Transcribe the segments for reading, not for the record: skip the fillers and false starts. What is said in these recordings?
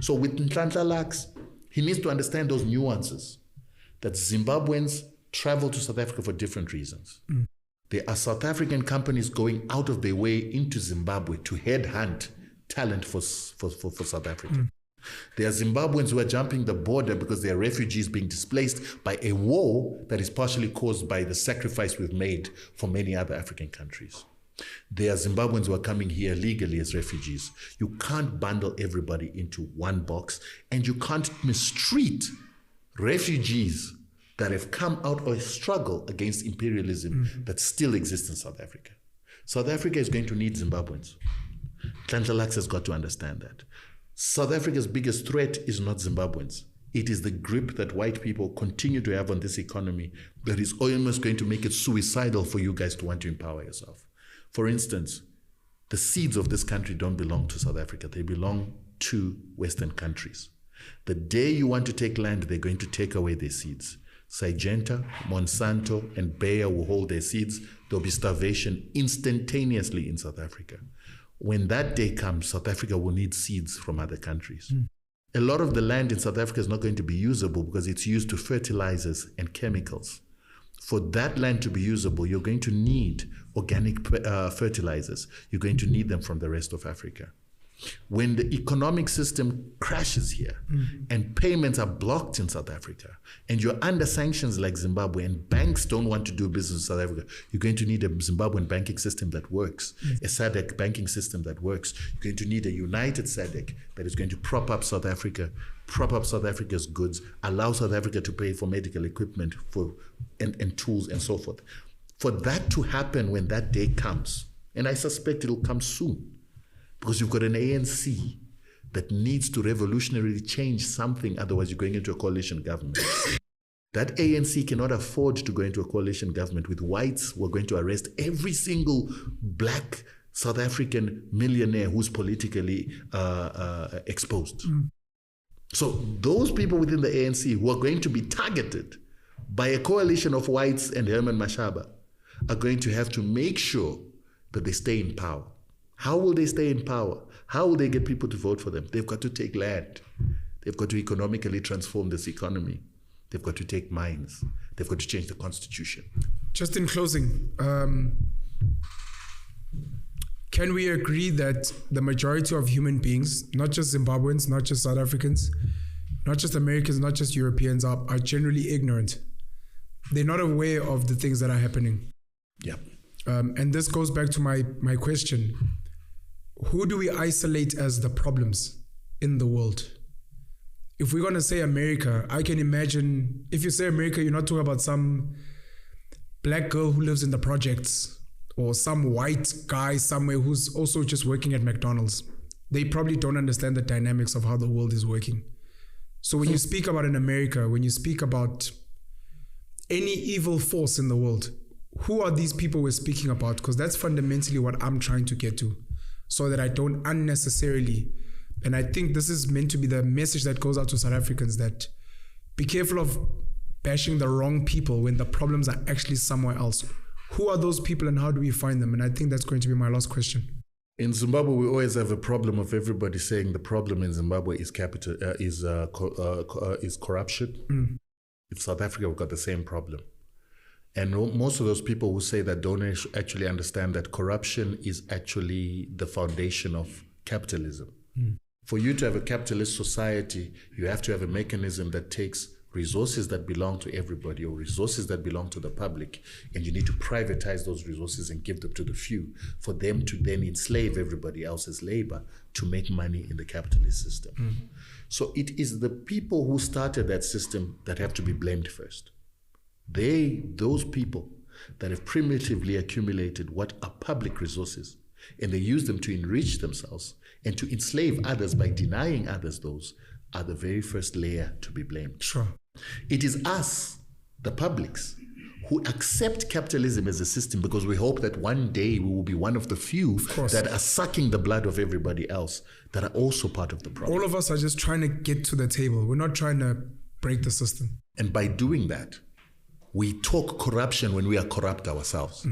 So with Nhlanhla Lux, he needs to understand those nuances, that Zimbabweans travel to South Africa for different reasons. There are South African companies going out of their way into Zimbabwe to headhunt talent for South Africa. There are Zimbabweans who are jumping the border because they are refugees being displaced by a war that is partially caused by the sacrifice we've made for many other African countries. There are Zimbabweans who are coming here legally as refugees. You can't bundle everybody into one box, and you can't mistreat refugees that have come out of a struggle against imperialism that still exists in South Africa. South Africa is going to need Zimbabweans. Nhlanhla Lux has got to understand that. South Africa's biggest threat is not Zimbabweans. It is the grip that white people continue to have on this economy that is almost going to make it suicidal for you guys to want to empower yourself. For instance, the seeds of this country don't belong to South Africa. They belong to Western countries. The day you want to take land, they're going to take away their seeds. Syngenta, Monsanto, and Bayer will hold their seeds. There'll be starvation instantaneously in South Africa. When that day comes, South Africa will need seeds from other countries. A lot of the land in South Africa is not going to be usable because it's used to fertilizers and chemicals. For that land to be usable, you're going to need organic fertilizers. You're going to need them from the rest of Africa. When the economic system crashes here and payments are blocked in South Africa and you're under sanctions like Zimbabwe and banks don't want to do business in South Africa, you're going to need a Zimbabwean banking system that works, a SADC banking system that works. You're going to need a united SADC that is going to prop up South Africa, prop up South Africa's goods, allow South Africa to pay for medical equipment and tools and so forth. For that to happen when that day comes, and I suspect it'll come soon, because you've got an ANC that needs to revolutionarily change something, otherwise you're going into a coalition government. That ANC cannot afford to go into a coalition government with whites who are going to arrest every single black South African millionaire who's politically exposed. So those people within the ANC who are going to be targeted by a coalition of whites and Herman Mashaba are going to have to make sure that they stay in power. How will they stay in power? How will they get people to vote for them? They've got to take land. They've got to economically transform this economy. They've got to take mines. They've got to change the constitution. Just in closing, can we agree that the majority of human beings, not just Zimbabweans, not just South Africans, not just Americans, not just Europeans, are generally ignorant? They're not aware of the things that are happening. Yeah. And this goes back to my question. Who do we isolate as the problems in the world? If we're going to say America, I can imagine, if you say America, you're not talking about some black girl who lives in the projects or some white guy somewhere who's also just working at McDonald's. They probably don't understand the dynamics of how the world is working. So when you speak about in America, when you speak about any evil force in the world, who are these people we're speaking about? Because that's fundamentally what I'm trying to get to, so that I don't unnecessarily, and I think this is meant to be the message that goes out to South Africans, that be careful of bashing the wrong people when the problems are actually somewhere else. Who are those people and how do we find them? And I think that's going to be my last question. In Zimbabwe, we always have a problem of everybody saying the problem in Zimbabwe is corruption. In South Africa, we've got the same problem. And most of those people who say that don't actually understand that corruption is actually the foundation of capitalism. For you to have a capitalist society, you have to have a mechanism that takes resources that belong to everybody or resources that belong to the public, and you need to privatize those resources and give them to the few for them to then enslave everybody else's labor to make money in the capitalist system. So it is the people who started that system that have to be blamed first. Those people that have primitively accumulated what are public resources, and they use them to enrich themselves and to enslave others by denying others those, are the very first layer to be blamed. Sure. It is us, the publics, who accept capitalism as a system because we hope that one day we will be one of the few that are sucking the blood of everybody else that are also part of the problem. All of us are just trying to get to the table. We're not trying to break the system. And by doing that, we talk corruption when we are corrupt ourselves.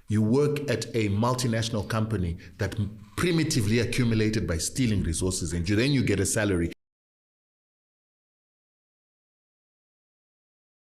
You work at a multinational company that primitively accumulated by stealing resources, and then you get a salary